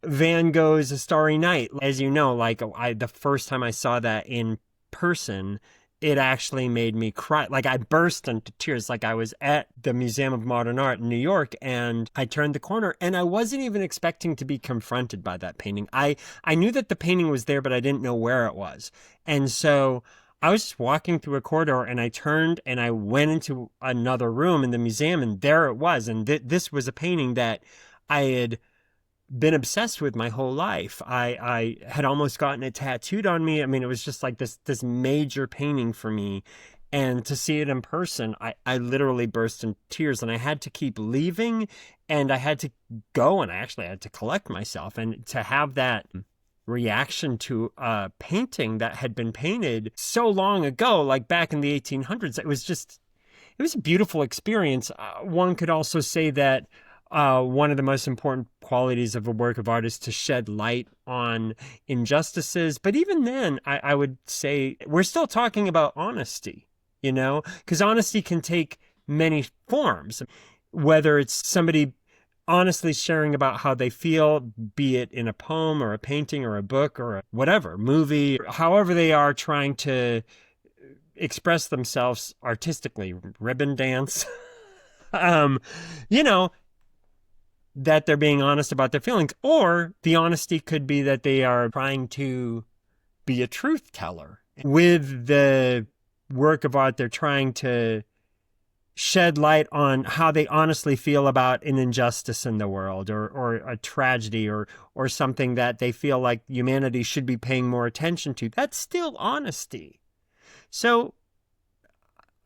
Van Gogh's A Starry Night, as you know, like the first time I saw that in person, it actually made me cry. Like I burst into tears. Like I was at the Museum of Modern Art in New York and I turned the corner and I wasn't even expecting to be confronted by that painting. I knew that the painting was there, but I didn't know where it was. And so I was just walking through a corridor and I turned and I went into another room in the museum and there it was. And this was a painting that I had been obsessed with my whole life. I had almost gotten it tattooed on me. I mean, it was just like this major painting for me. And to see it in person, I literally burst in tears, and I had to keep leaving, and I had to go, and I actually had to collect myself. And to have that reaction to a painting that had been painted so long ago, like back in the 1800s, it was a beautiful experience. One could also say that one of the most important qualities of a work of art is to shed light on injustices. But even then, I would say we're still talking about honesty, because honesty can take many forms, whether it's somebody honestly sharing about how they feel, be it in a poem or a painting or a book or whatever, movie, however they are trying to express themselves artistically, ribbon dance, you know, that they're being honest about their feelings. Or the honesty could be that they are trying to be a truth teller. With the work of art, they're trying to shed light on how they honestly feel about an injustice in the world, or a tragedy, or something that they feel like humanity should be paying more attention to. That's still honesty. So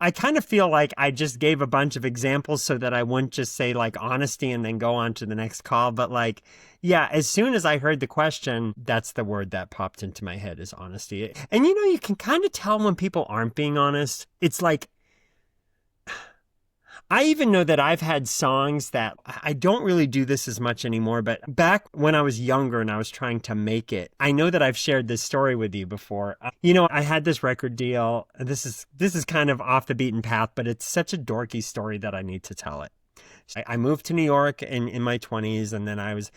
I kind of feel like I just gave a bunch of examples so that I wouldn't just say like honesty and then go on to the next call. But like, yeah, as soon as I heard the question, that's the word that popped into my head, is honesty. And you can kind of tell when people aren't being honest. It's like, I even know that I've had songs that I don't really do this as much anymore, but back when I was younger and I was trying to make it, I know that I've shared this story with you before. I had this record deal. This is kind of off the beaten path, but it's such a dorky story that I need to tell it. I moved to New York in my 20s, and then I was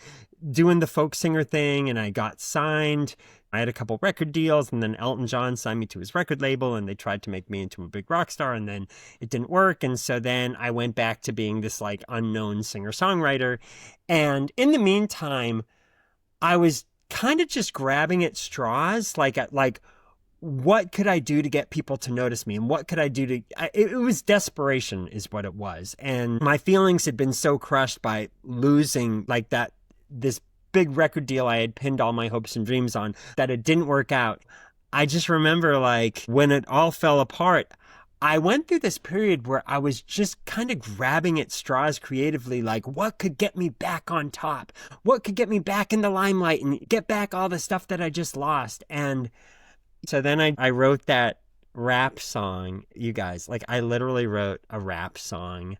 doing the folk singer thing, and I got signed. I had a couple record deals, and then Elton John signed me to his record label, and they tried to make me into a big rock star, and then it didn't work. And so then I went back to being this like unknown singer-songwriter. And in the meantime, I was kind of just grabbing at straws, like what could I do to get people to notice me? And what could I do to... It was desperation is what it was. And my feelings had been so crushed by losing like this big record deal I had pinned all my hopes and dreams on, that it didn't work out. I just remember like when it all fell apart, I went through this period where I was just kind of grabbing at straws creatively, like what could get me back on top? What could get me back in the limelight and get back all the stuff that I just lost? And so then I wrote that rap song, you guys. Like I literally wrote a rap song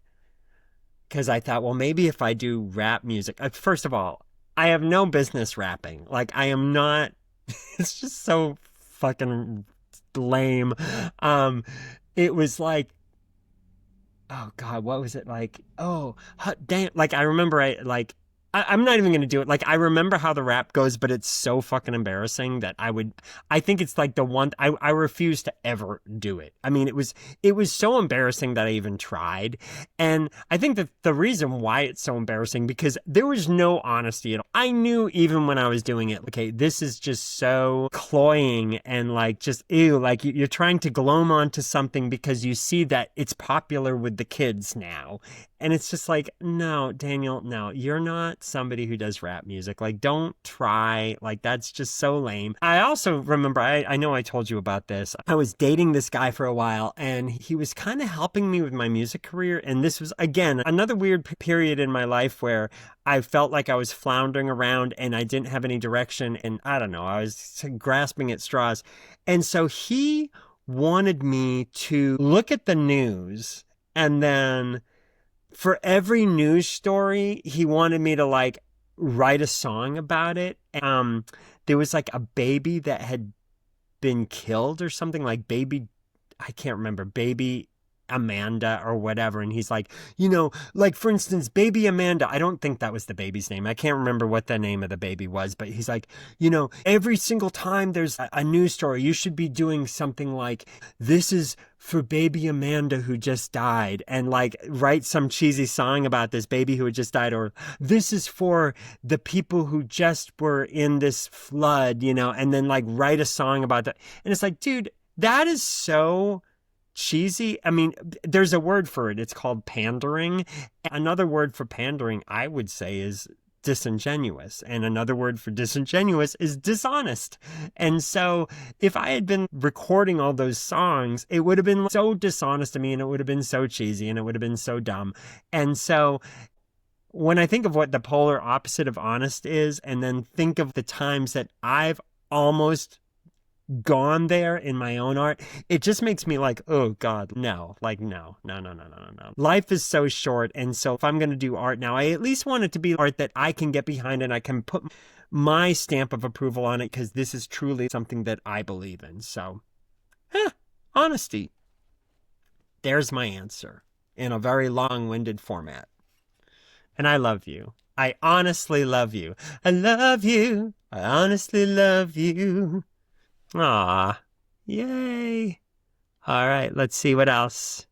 because I thought, well, maybe if I do rap music, first of all, I have no business rapping. Like I am not, it's just so fucking lame. It was like, oh God, what was it like? Oh, damn. Like I remember I'm not even going to do it. Like, I remember how the rap goes, but it's so fucking embarrassing that I think it's like the one, I refuse to ever do it. I mean, it was so embarrassing that I even tried. And I think that the reason why it's so embarrassing, because there was no honesty at all. I knew even when I was doing it, okay, this is just so cloying and like just, ew, like you're trying to glom onto something because you see that it's popular with the kids now. And it's just like, no, Daniel, no, you're not somebody who does rap music. Like, don't try. Like, that's just so lame. I also remember, I know I told you about this. I was dating this guy for a while, and he was kind of helping me with my music career. And this was, again, another weird period in my life where I felt like I was floundering around and I didn't have any direction. And I don't know, I was grasping at straws. And so he wanted me to look at the news, and then for every news story, he wanted me to like write a song about it. There was like a baby that had been killed or something, like I can't remember, baby Amanda or whatever. And he's like, like for instance, baby Amanda, I don't think that was the baby's name. I can't remember what the name of the baby was, but he's like, every single time there's a news story, you should be doing something like, this is for baby Amanda who just died, and like write some cheesy song about this baby who had just died, or this is for the people who just were in this flood, and then like write a song about that. And it's like, dude, that is so cheesy. I mean, there's a word for it. It's called pandering. Another word for pandering, I would say, is disingenuous. And another word for disingenuous is dishonest. And so if I had been recording all those songs, it would have been so dishonest to me, and it would have been so cheesy, and it would have been so dumb. And so when I think of what the polar opposite of honest is, and then think of the times that I've almost gone there in my own art, it just makes me like, oh God, no, like, no. Life is so short. And so if I'm going to do art now, I at least want it to be art that I can get behind and I can put my stamp of approval on it, because this is truly something that I believe in. So, honesty. There's my answer in a very long-winded format. And I love you. I honestly love you. I love you. I honestly love you. Aw, yay. All right, let's see what else.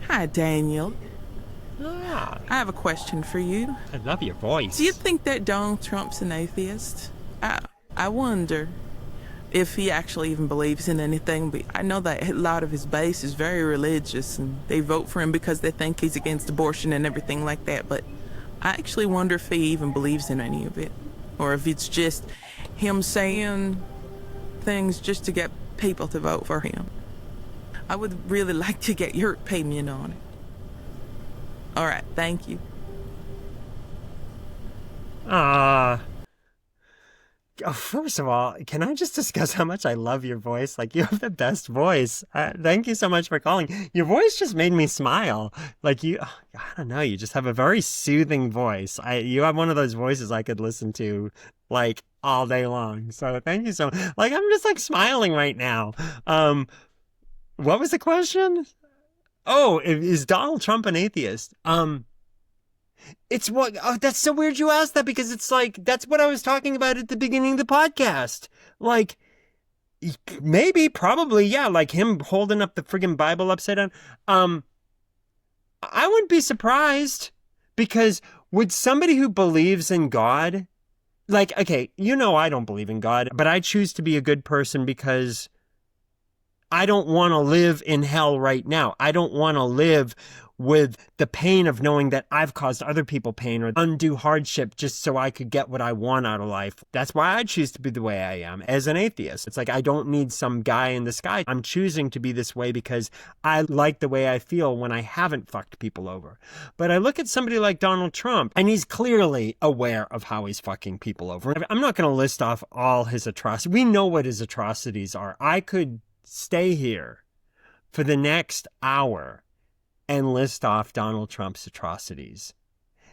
Hi, Daniel. Ah, I have a question for you. I love your voice. Do you think that Donald Trump's an atheist? I wonder if he actually even believes in anything. But I know that a lot of his base is very religious, and they vote for him because they think he's against abortion and everything like that. But I actually wonder if he even believes in any of it, or if it's just him saying things just to get people to vote for him. I would really like to get your opinion on it. All right, thank you. First of all, can I just discuss how much I love your voice? Like, you have the best voice. Thank you so much for calling. Your voice just made me smile. Like, I don't know, you just have a very soothing voice. You have one of those voices I could listen to, like, all day long. So thank you so much. Like, I'm just, like, smiling right now. What was the question? Oh, is Donald Trump an atheist? It's what, that's so weird you asked that, because it's like, that's what I was talking about at the beginning of the podcast. Like, maybe, probably, yeah, like him holding up the friggin' Bible upside down. I wouldn't be surprised, because would somebody who believes in God, like, okay, I don't believe in God, but I choose to be a good person because I don't want to live in hell right now. I don't want to live with the pain of knowing that I've caused other people pain or undue hardship just so I could get what I want out of life. That's why I choose to be the way I am as an atheist. It's like, I don't need some guy in the sky. I'm choosing to be this way because I like the way I feel when I haven't fucked people over. But I look at somebody like Donald Trump, and he's clearly aware of how he's fucking people over. I'm not going to list off all his atrocities. We know what his atrocities are. I could stay here for the next hour and list off Donald Trump's atrocities,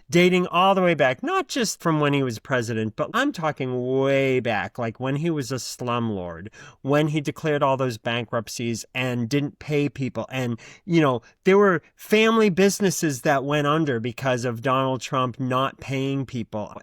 dating all the way back, not just from when he was president, but I'm talking way back, like when he was a slumlord, when he declared all those bankruptcies and didn't pay people. And, there were family businesses that went under because of Donald Trump not paying people.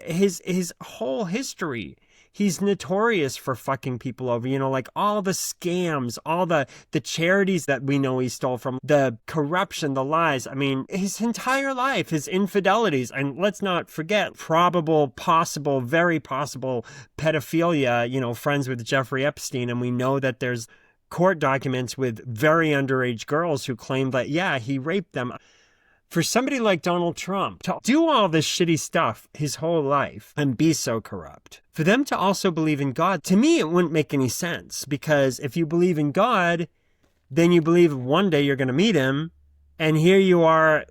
His whole history, he's notorious for fucking people over, like all the scams, all the charities that we know he stole from, the corruption, the lies. I mean, his entire life, his infidelities, and let's not forget probable, possible, very possible pedophilia, friends with Jeffrey Epstein. And we know that there's court documents with very underage girls who claim that, yeah, he raped them. For somebody like Donald Trump to do all this shitty stuff his whole life and be so corrupt, for them to also believe in God, to me, it wouldn't make any sense. Because if you believe in God, then you believe one day you're going to meet him. And here you are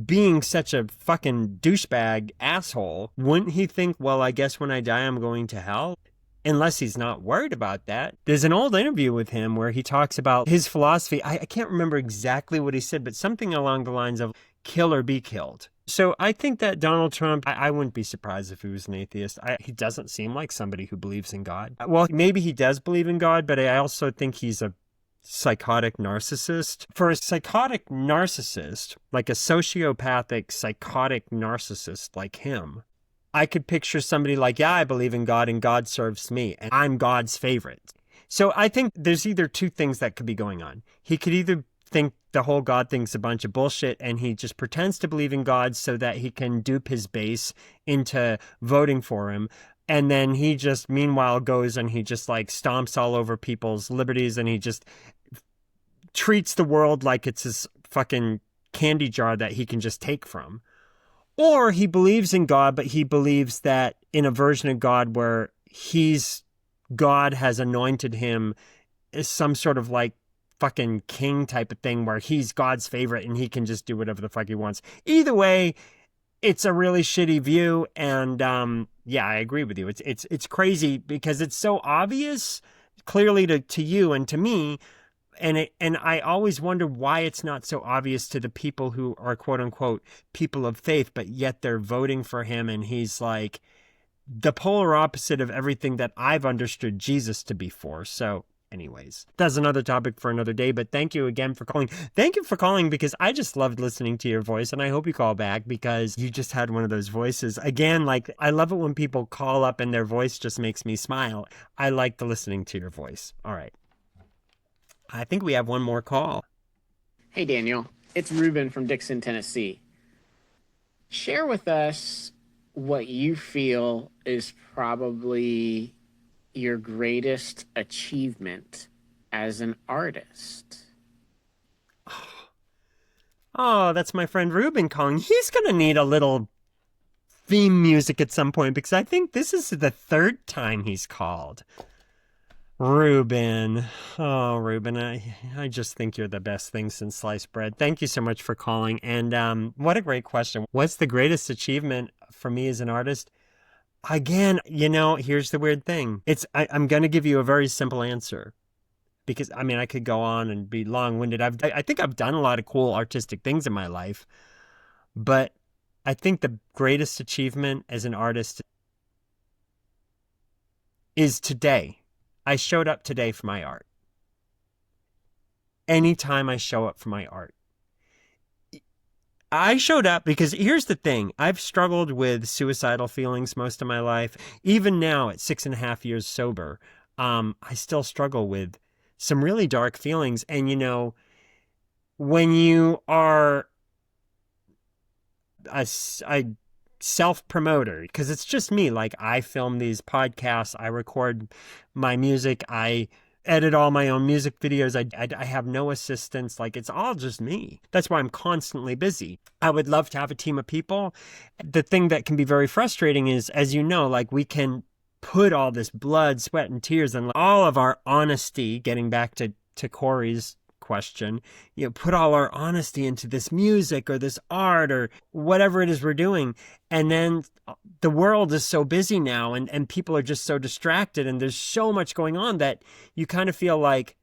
being such a fucking douchebag asshole. Wouldn't he think, well, I guess when I die, I'm going to hell? Unless he's not worried about that. There's an old interview with him where he talks about his philosophy. I can't remember exactly what he said, but something along the lines of kill or be killed. So I think that Donald Trump, I wouldn't be surprised if he was an atheist. He doesn't seem like somebody who believes in God. Well, maybe he does believe in God, but I also think he's a psychotic narcissist. For a psychotic narcissist, like a sociopathic psychotic narcissist like him, I could picture somebody like, yeah, I believe in God and God serves me and I'm God's favorite. So I think there's either two things that could be going on. He could either think the whole God thing's a bunch of bullshit and he just pretends to believe in God so that he can dupe his base into voting for him. And then he just meanwhile goes and he just like stomps all over people's liberties and he just treats the world like it's his fucking candy jar that he can just take from. Or he believes in God, but he believes that in a version of God where God has anointed him as some sort of like fucking king type of thing where he's God's favorite and he can just do whatever the fuck he wants. Either way, it's a really shitty view. And yeah, I agree with you. It's crazy because it's so obvious clearly to you and to me. And I always wonder why it's not so obvious to the people who are quote unquote people of faith, but yet they're voting for him. And he's like the polar opposite of everything that I've understood Jesus to be for. So anyways, that's another topic for another day, but thank you again for calling. Thank you for calling because I just loved listening to your voice, and I hope you call back because you just had one of those voices. Again, like, I love it when people call up and their voice just makes me smile. I like the listening to your voice. All right. I think we have one more call. Hey, Daniel. It's Ruben from Dixon, Tennessee. Share with us what you feel is probably your greatest achievement as an artist. Oh, that's my friend Ruben calling. He's going to need a little theme music at some point because I think this is the third time he's called. Ruben. Oh, Ruben, I just think you're the best thing since sliced bread. Thank you so much for calling. And what a great question. What's the greatest achievement for me as an artist? Again, here's the weird thing. I'm going to give you a very simple answer because, I mean, I could go on and be long-winded. I think I've done a lot of cool artistic things in my life, but I think the greatest achievement as an artist is today. I showed up today for my art. Anytime I show up for my art. I showed up because here's the thing. I've struggled with suicidal feelings most of my life. Even now at 6.5 years sober, I still struggle with some really dark feelings. And, when you are a self-promoter, because it's just me, like I film these podcasts, I record my music, I edit all my own music videos. I have no assistants. Like, it's all just me. That's why I'm constantly busy. I would love to have a team of people. The thing that can be very frustrating is, as you know, like, we can put all this blood, sweat, and tears and all of our honesty, getting back to Corey's question, put all our honesty into this music or this art or whatever it is we're doing. And then the world is so busy now and people are just so distracted and there's so much going on that you kind of feel like,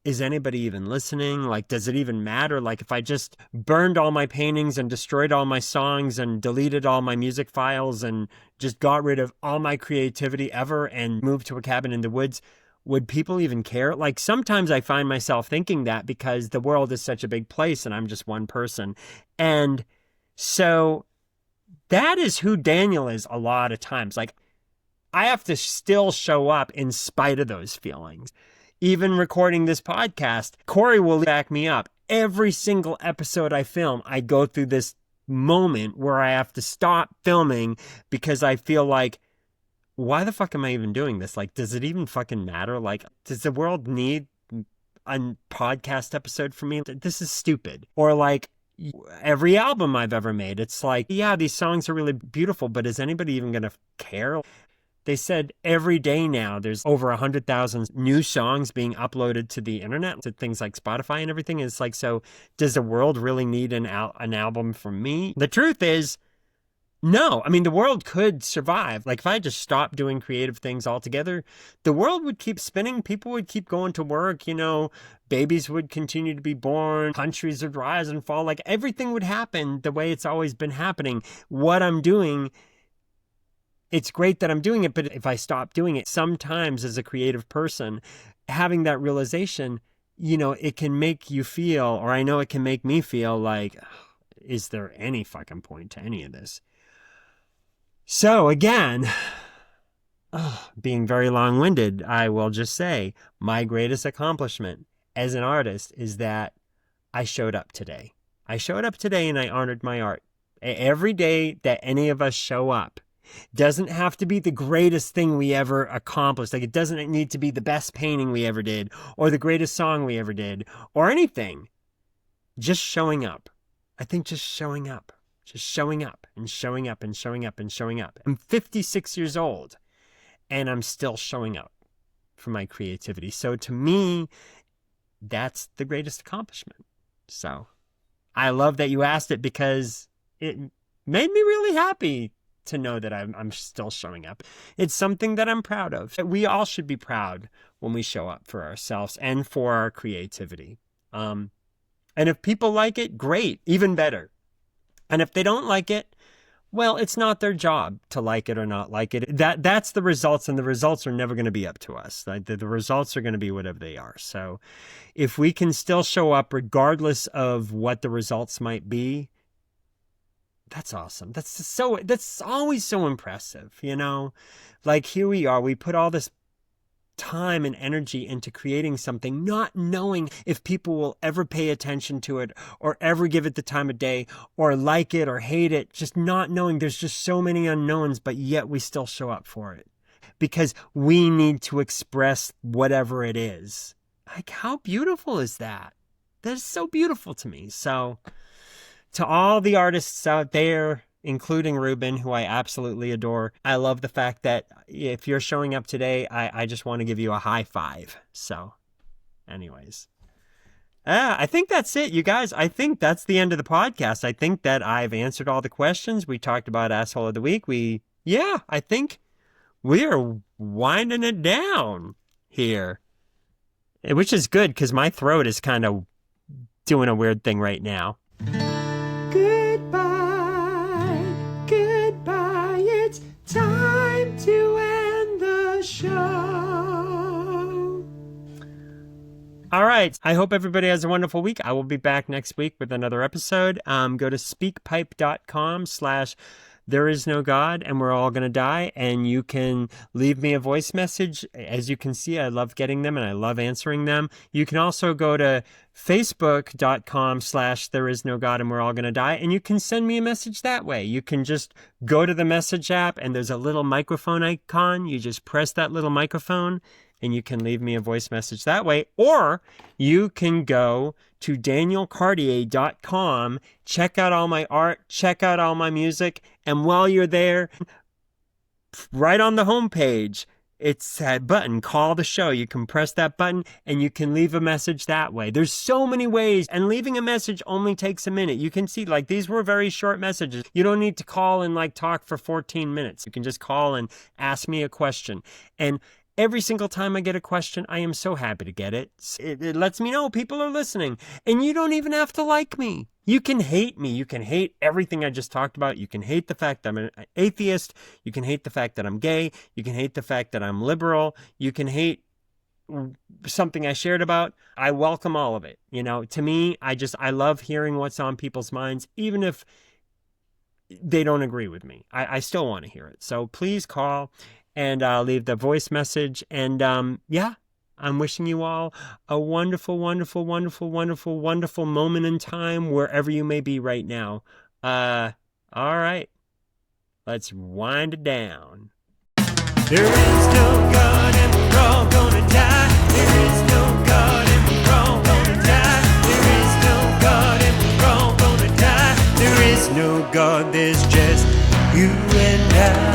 is anybody even listening? Like, does it even matter? Like, if I just burned all my paintings and destroyed all my songs and deleted all my music files and just got rid of all my creativity ever and moved to a cabin in the woods, would people even care? Like, sometimes I find myself thinking that because the world is such a big place and I'm just one person. And so that is who Daniel is a lot of times. Like, I have to still show up in spite of those feelings. Even recording this podcast, Corey will back me up. Every single episode I film, I go through this moment where I have to stop filming because I feel like, why the fuck am I even doing this? Like, does it even fucking matter? Like, does the world need a podcast episode from me? This is stupid. Or like, every album I've ever made, it's like, yeah, these songs are really beautiful, but is anybody even going to care? They said every day now there's over 100,000 new songs being uploaded to the internet, to things like Spotify and everything. It's like, so does the world really need an album from me? The truth is, no. I mean, the world could survive. Like, if I just stopped doing creative things altogether, the world would keep spinning. People would keep going to work, babies would continue to be born, countries would rise and fall. Like, everything would happen the way it's always been happening. What I'm doing, it's great that I'm doing it, but if I stop doing it, sometimes as a creative person, having that realization, it can make you feel, or I know it can make me feel like, is there any fucking point to any of this? So again, being very long-winded, I will just say my greatest accomplishment as an artist is that I showed up today. I showed up today and I honored my art. Every day that any of us show up doesn't have to be the greatest thing we ever accomplished. Like, it doesn't need to be the best painting we ever did or the greatest song we ever did or anything. just showing up. I think just showing up and showing up and showing up and showing up. I'm 56 years old and I'm still showing up for my creativity. So to me, that's the greatest accomplishment. So I love that you asked it because it made me really happy to know that I'm still showing up. It's something that I'm proud of. We all should be proud when we show up for ourselves and for our creativity. And if people like it, great, even better. And if they don't like it, well, it's not their job to like it or not like it. That's the results, and the results are never going to be up to us. The results are going to be whatever they are. So if we can still show up regardless of what the results might be, that's awesome. That's always so impressive, you know? Like here we are, we put all this time and energy into creating something, not knowing if people will ever pay attention to it or ever give it the time of day or like it or hate it, just not knowing. There's just so many unknowns, but yet we still show up for it because we need to express whatever it is. Like, how beautiful is that? That is so beautiful to me. So to all the artists out there, including Ruben, who I absolutely adore, I love the fact that if you're showing up today, I just want to give you a high five. So anyways, I think that's it, you guys. I think that's the end of the podcast. I think that I've answered all the questions. We talked about Asshole of the Week. I think we're winding it down here, which is good because my throat is kind of doing a weird thing right now. Goodbye, it's time to end the show. All right, I hope everybody has a wonderful week. I will be back next week with another episode. Go to speakpipe.com/thereisnogod and we're all going to die. And you can leave me a voice message. As you can see, I love getting them and I love answering them. You can also go to facebook.com/thereisnogod and we're all going to die. And you can send me a message that way. You can just go to the message app and there's a little microphone icon. You just press that little microphone and you can leave me a voice message that way. Or you can go to danielcartier.com, check out all my art, check out all my music, and while you're there, right on the homepage, it's that button, call the show. You can press that button and you can leave a message that way. There's so many ways, and leaving a message only takes a minute. You can see, like, these were very short messages. You don't need to call and, like, talk for 14 minutes. You can just call and ask me a question. And every single time I get a question, I am so happy to get it. It lets me know people are listening. And you don't even have to like me. You can hate me. You can hate everything I just talked about. You can hate the fact that I'm an atheist. You can hate the fact that I'm gay. You can hate the fact that I'm liberal. You can hate something I shared about. I welcome all of it. You know, to me, I love hearing what's on people's minds, even if they don't agree with me. I still want to hear it. So please call and leave the voice message. And I'm wishing you all a wonderful, wonderful, wonderful, wonderful, wonderful moment in time wherever you may be right now. All right, let's wind it down. There is no God and we're all gonna die. There is no God and we're all gonna die. There is no God and we're all gonna die. There is no God, there's just you and I.